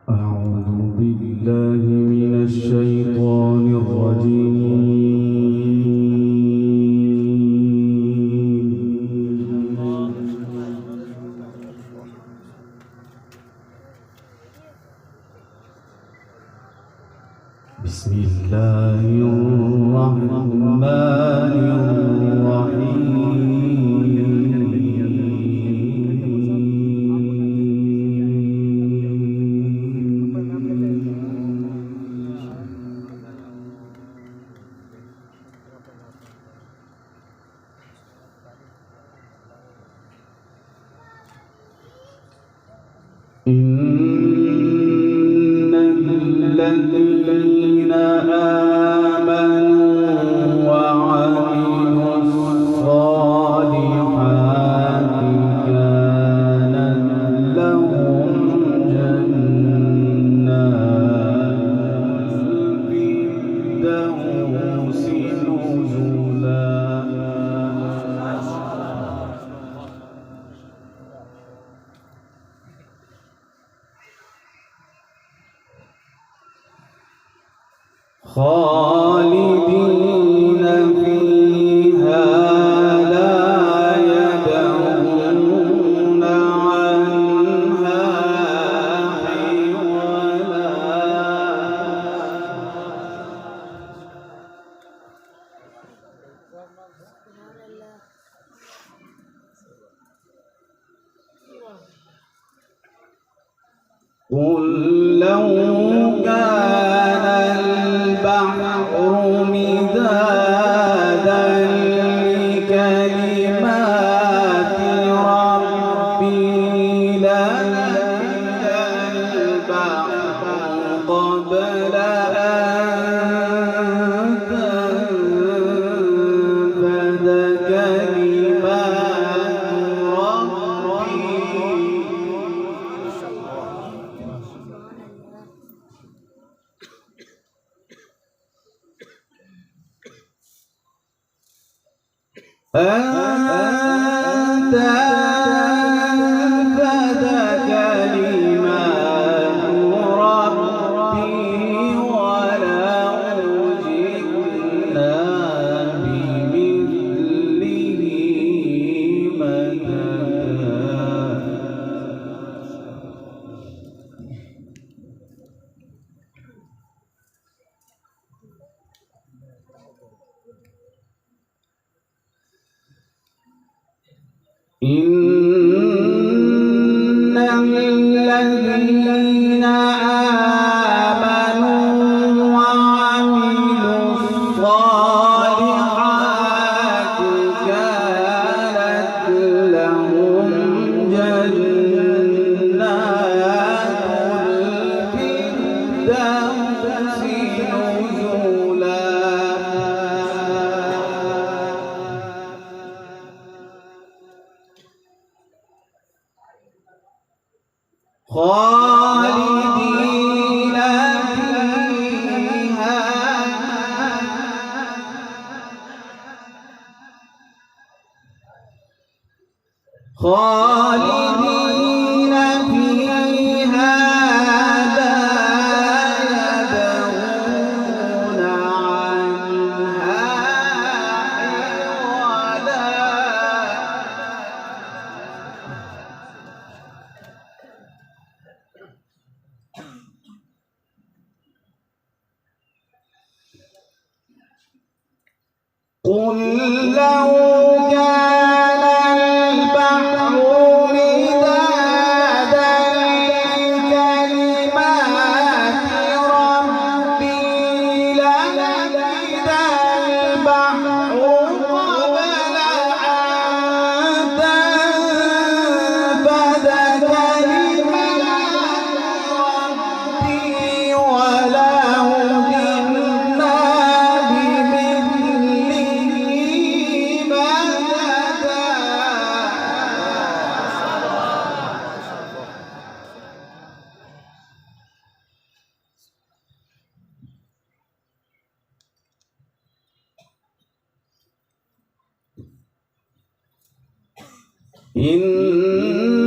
أعوذ بالله من الشيطان الرجيم. بسم الله الرحمن الرحيم. إن الذين آمنوا وعملوا الصالحات كانت لهم جنات الفردوس نزلا. خالدين فيها لا يبغون عنها حولا. قل لو كان البحر مدادا لكلمات ربي لنفد البحر قبل أن تنفد كلمات ربي. أن تنفد كلمات ربي ولو جئنا بمثله مددا. إن الذين آمنوا وعملوا الصالحات كانت لهم جنات الفردوس نزلا. خالدين فيها خالدين فيها لا يبغون عنها حولا. قل لو كان البحر مدادا لكلمات ربي لنفد البحر قبل أن تنفد كلمات ربي ولو جئنا إن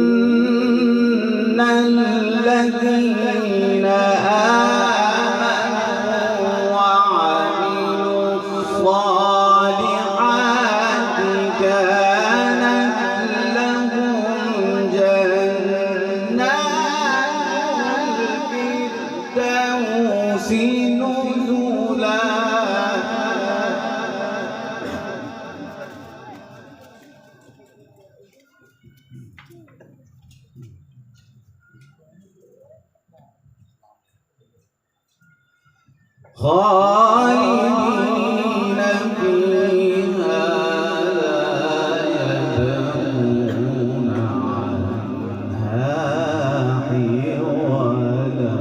الذين نزلا خالدين فيها لا يبغون عنها حولا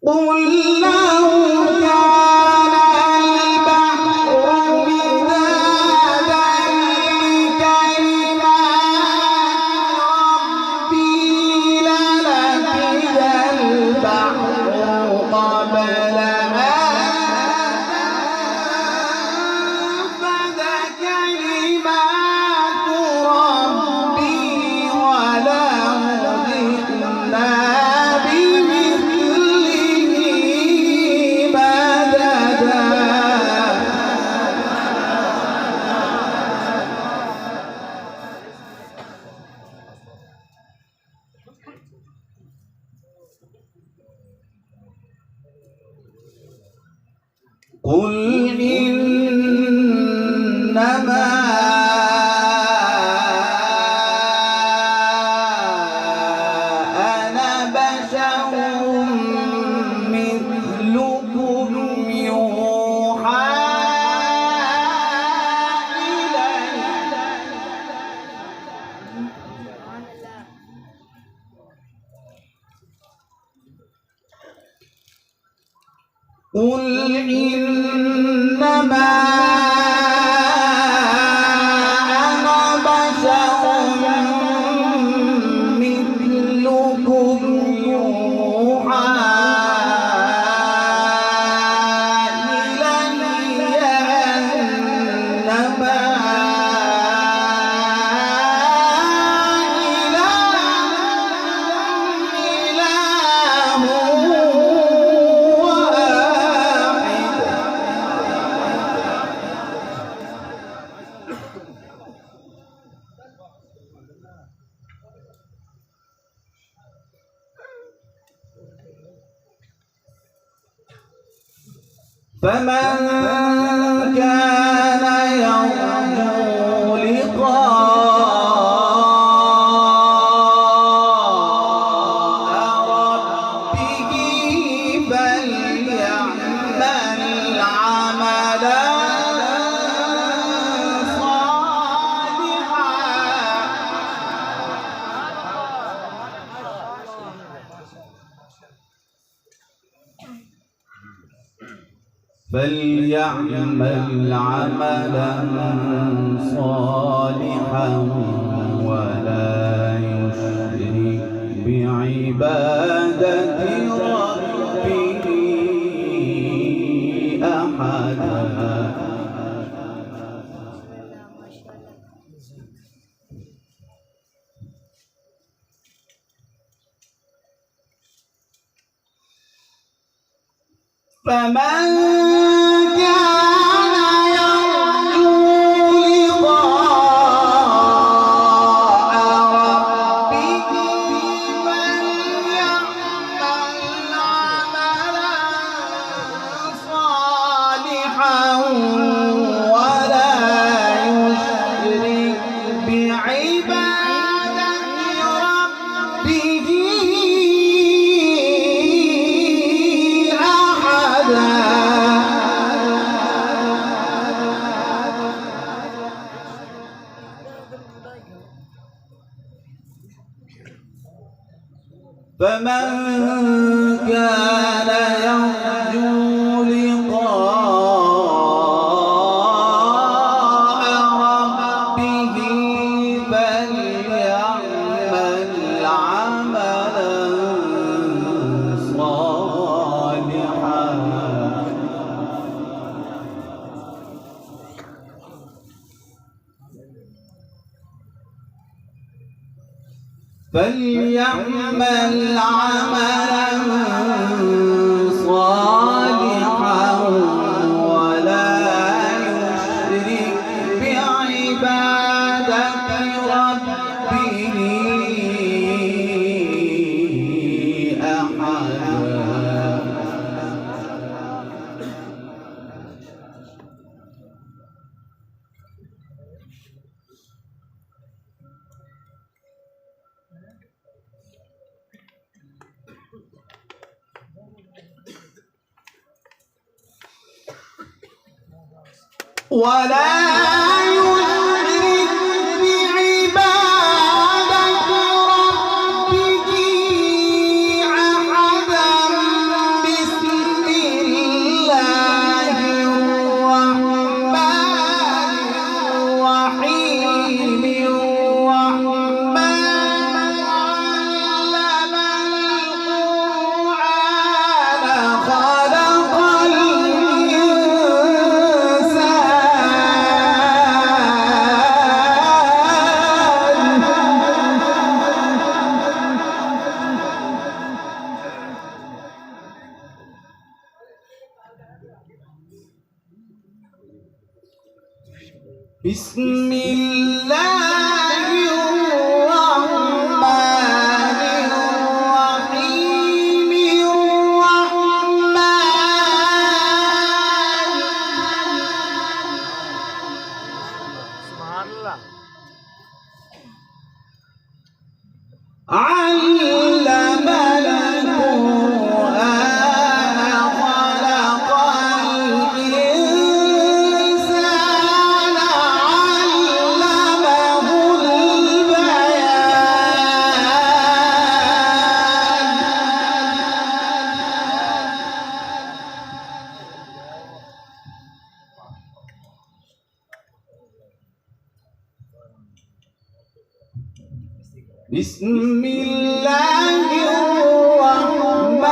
قل لو كان البحر مدادا لكلمات ربي لنفد البحر قبل أن تنفد كلمات ربي ولو جئنا قل إنما أنا بشر مثلكم يوحى إلي قل إنما أنا بشر مثلكم يوحى إلي أنما إله فمن كان يرجو لقاء ربه فليعمل عملا صالحا فليعمل عملا صالحا ولا يشرك بعبادة ربه أحدا فمن كان يرجو لقاء ربه فليعمل عملا صالحا ولا يشرك بعبادة ربه فمن كان يرجو لقاء ربه فليعمل عملا صالحا فليعمل عملا صالحا ولا يشرك ولا بسم الله الرحمن الرحيم سبحان الله. علم بسم الله الرحمن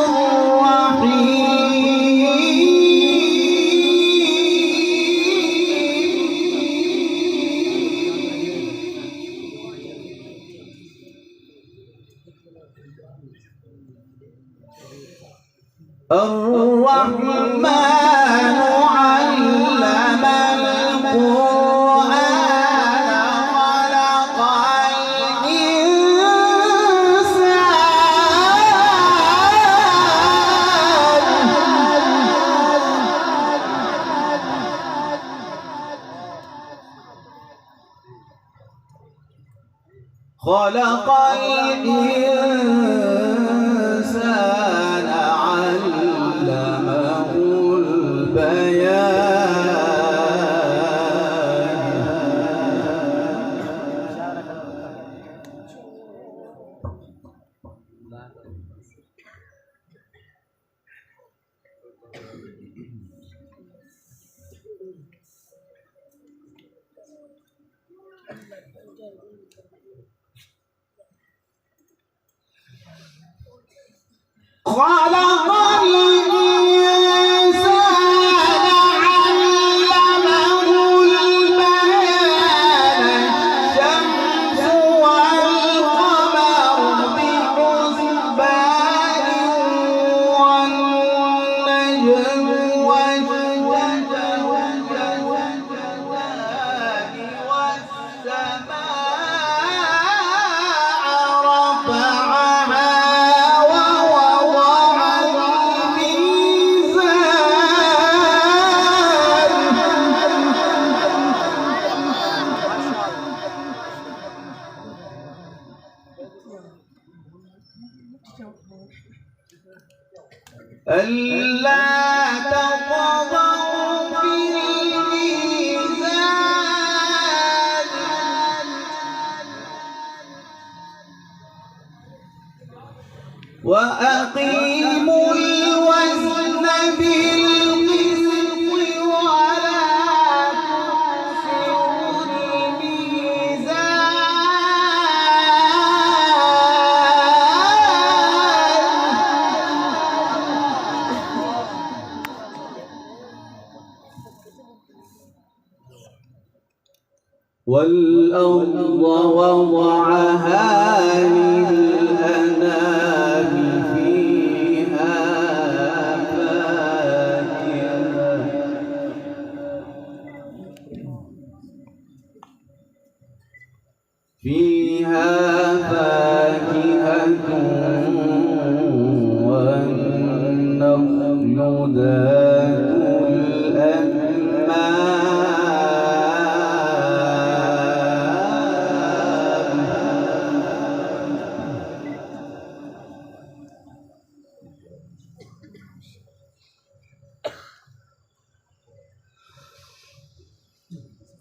الرحيم. الرحمن علم خلق الإنسان علمه خلق الإنسان علمه البيان الشمس والقمر بحسبان والنجم والشجر والجبال والسماء رفعها ألا تطغوا في الميزان وأقيموا الوزن بالقسط ولا تخسروا الميزان والأرض وضعها للأنام فيها فاكهة والنخل ذات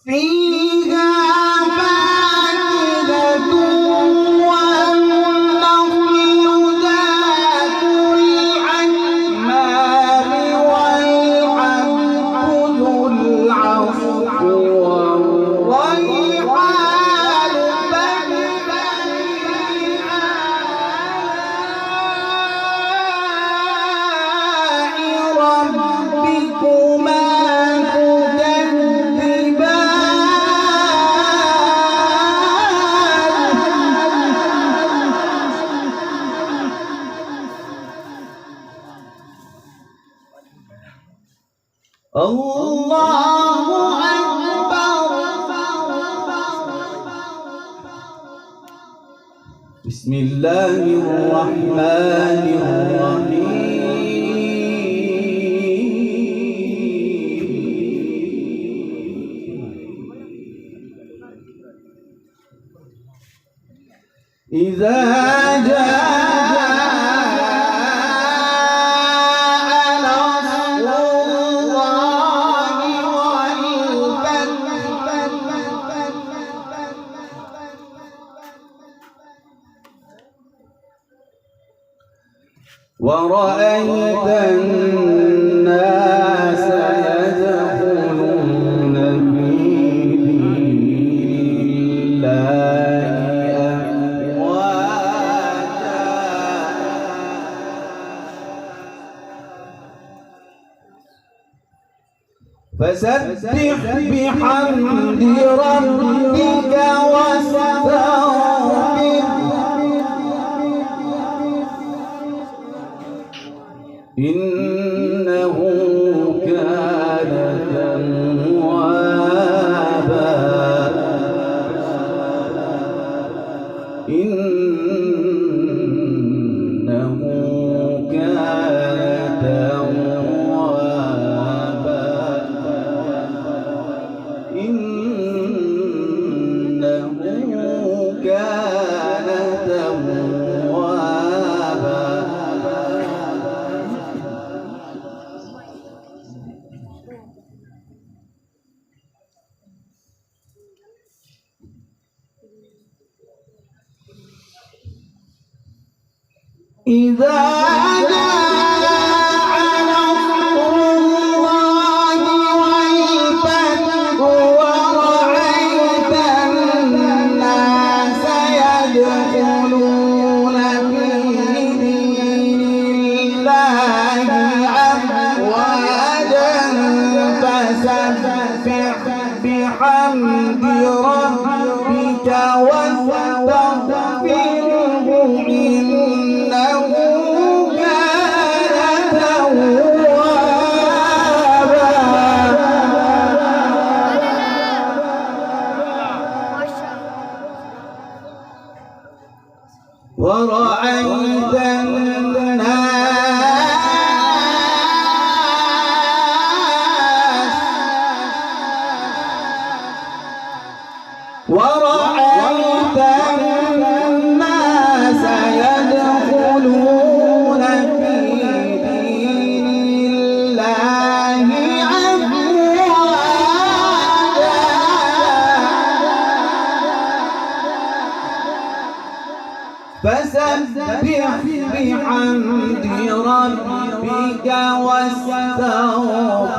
فيها فاكهة والنخل ذات الأكمام والعنب ذو العصف والريحان فبأي آلاء ربكما الله أكبر. بسم الله الرحمن الرحيم. إذا جاء ورأيت الناس يدخلون في دين الله أفواجا فسبح بحمد ربك واستغفره إنه كان توابا إنه كان توابا إنه كان توابا. إذا جاء نصر الله والفتح ورأيت الناس يدخلون في دين الله أفواجا فسبح بحمد ربك واستغفره ورأيت الناس يدخلون في دين الله أفواجا فسبح بحمد ربك واستغفره